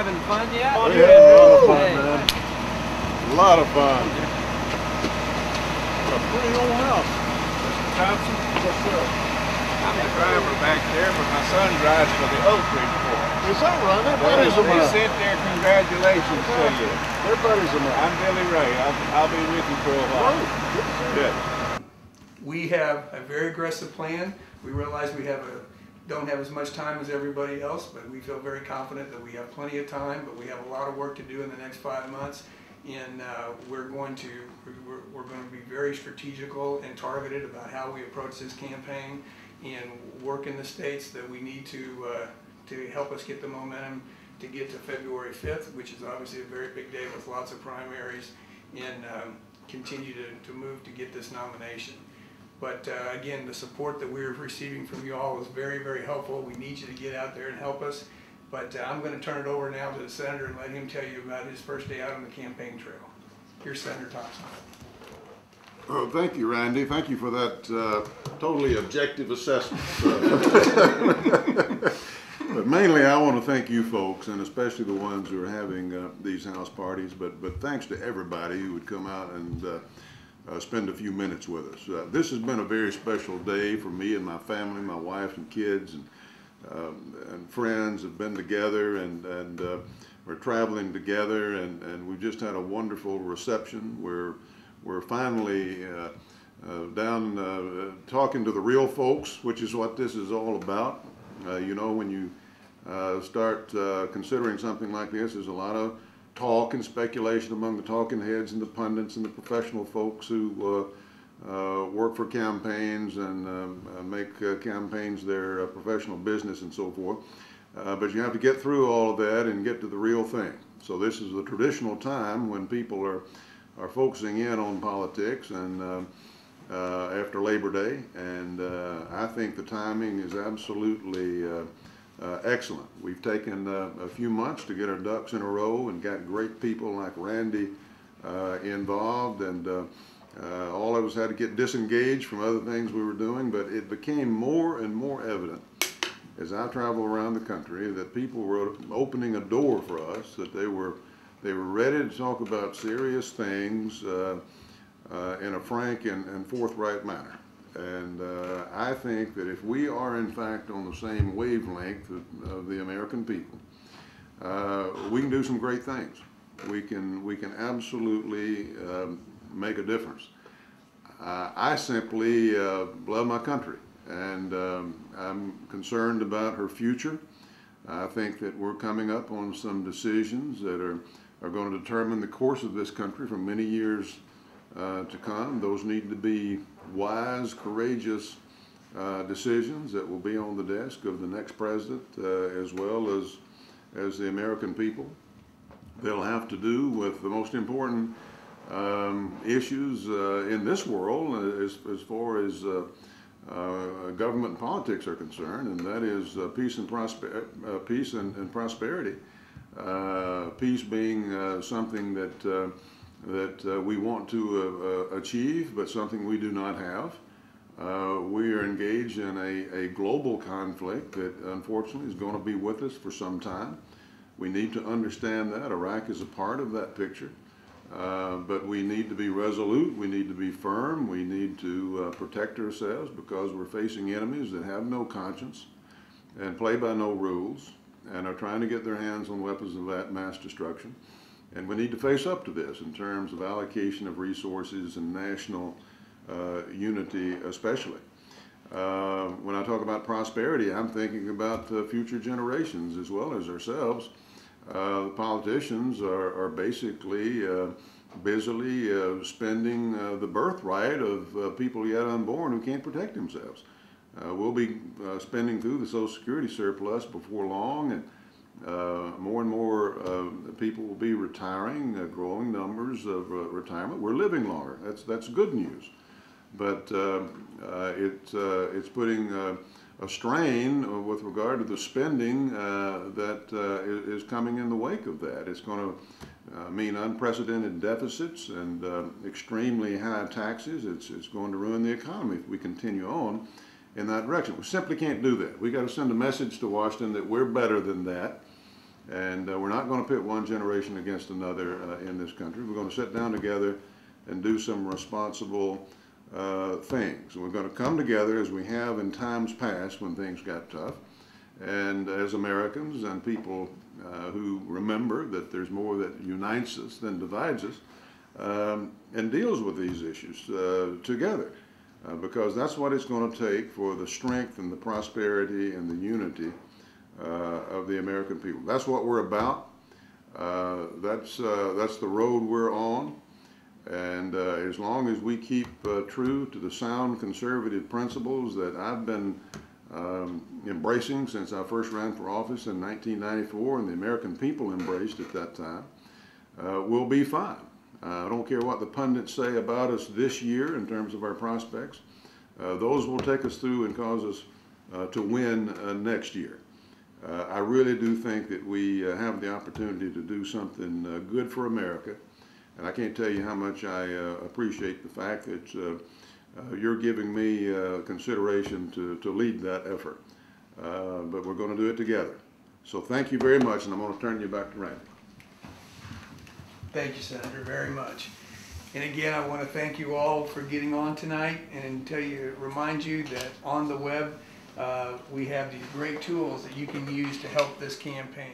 having fun yet? We had a lot of fun, man. A lot of fun. What a pretty old house. Mr. Thompson? Yes, sir. I'm the driver back there, but my son drives for the Oak Ridge Boys. Is that right? They're buddies of They mine. sent their congratulations to you. They're buddies of mine. I'm Billy Ray. I'll be with you for a while. Good. We have a very aggressive plan. We realize we don't have as much time as everybody else, but we feel very confident that we have plenty of time, but we have a lot of work to do in the next 5 months. And we're going to be very strategical and targeted about how we approach this campaign and work in the states that we need to help us get the momentum to get to February 5th, which is obviously a very big day with lots of primaries, and continue to move to get this nomination. But again, the support that we're receiving from you all is very, very helpful. We need you to get out there and help us. But I'm going to turn it over now to the Senator and let him tell you about his first day out on the campaign trail. Here's Senator Thompson. Oh, thank you, Randy. Thank you for that totally objective assessment. But mainly I want to thank you folks, and especially the ones who are having these house parties, but thanks to everybody who would come out and spend a few minutes with us. This has been a very special day for me and my family. My wife and kids and friends have been together, and we're traveling together, and we've just had a wonderful reception. We're finally down talking to the real folks, which is what this is all about. You know, when you start considering something like this, there's a lot of talk and speculation among the talking heads and the pundits and the professional folks who work for campaigns and make campaigns their professional business and so forth. But you have to get through all of that and get to the real thing. So this is the traditional time when people are focusing in on politics, and after Labor Day, and I think the timing is absolutely excellent. We've taken a few months to get our ducks in a row and got great people like Randy involved, and all of us had to get disengaged from other things we were doing, but it became more and more evident as I travel around the country that people were opening a door for us, that they were ready to talk about serious things in a frank and forthright manner. And I think that if we are in fact on the same wavelength of the American people, we can do some great things. We can absolutely make a difference. I simply love my country, and I'm concerned about her future. I think that we're coming up on some decisions that are going to determine the course of this country for many years to come. Those need to be wise, courageous decisions that will be on the desk of the next president, as well as the American people. They'll have to do with the most important issues in this world as far as government and politics are concerned, and that is peace and prosperity. Peace being something that we want to achieve, but something we do not have. We are engaged in a global conflict that unfortunately is going to be with us for some time. We need to understand that. Iraq is a part of that picture. But we need to be resolute, we need to be firm, we need to protect ourselves, because we're facing enemies that have no conscience and play by no rules and are trying to get their hands on weapons of mass destruction. And we need to face up to this in terms of allocation of resources and national unity especially. When I talk about prosperity, I'm thinking about future generations as well as ourselves. The politicians are basically busily spending the birthright of people yet unborn who can't protect themselves. We'll be spending through the Social Security surplus before long, and more and more people will be retiring, growing numbers of retirement. We're living longer. That's good news, but it's putting a strain with regard to the spending that is coming in the wake of that. It's going to mean unprecedented deficits and extremely high taxes. It's going to ruin the economy if we continue on in that direction. We simply can't do that. We got to send a message to Washington that we're better than that, And we're not going to pit one generation against another in this country. We're going to sit down together and do some responsible things. We're going to come together as we have in times past when things got tough, and as Americans and people who remember that there's more that unites us than divides us, and deals with these issues together, because that's what it's going to take for the strength and the prosperity and the unity of the American people. That's what we're about. That's the road we're on. And as long as we keep true to the sound conservative principles that I've been embracing since I first ran for office in 1994, and the American people embraced at that time, we'll be fine. I don't care what the pundits say about us this year in terms of our prospects. Those will take us through and cause us to win next year. I really do think that we have the opportunity to do something good for America. And I can't tell you how much I appreciate the fact that you're giving me consideration to lead that effort. But we're going to do it together. So thank you very much, and I'm going to turn you back to Randy. Thank you, Senator, very much. And again, I want to thank you all for getting on tonight, and remind you that on the web we have these great tools that you can use to help this campaign.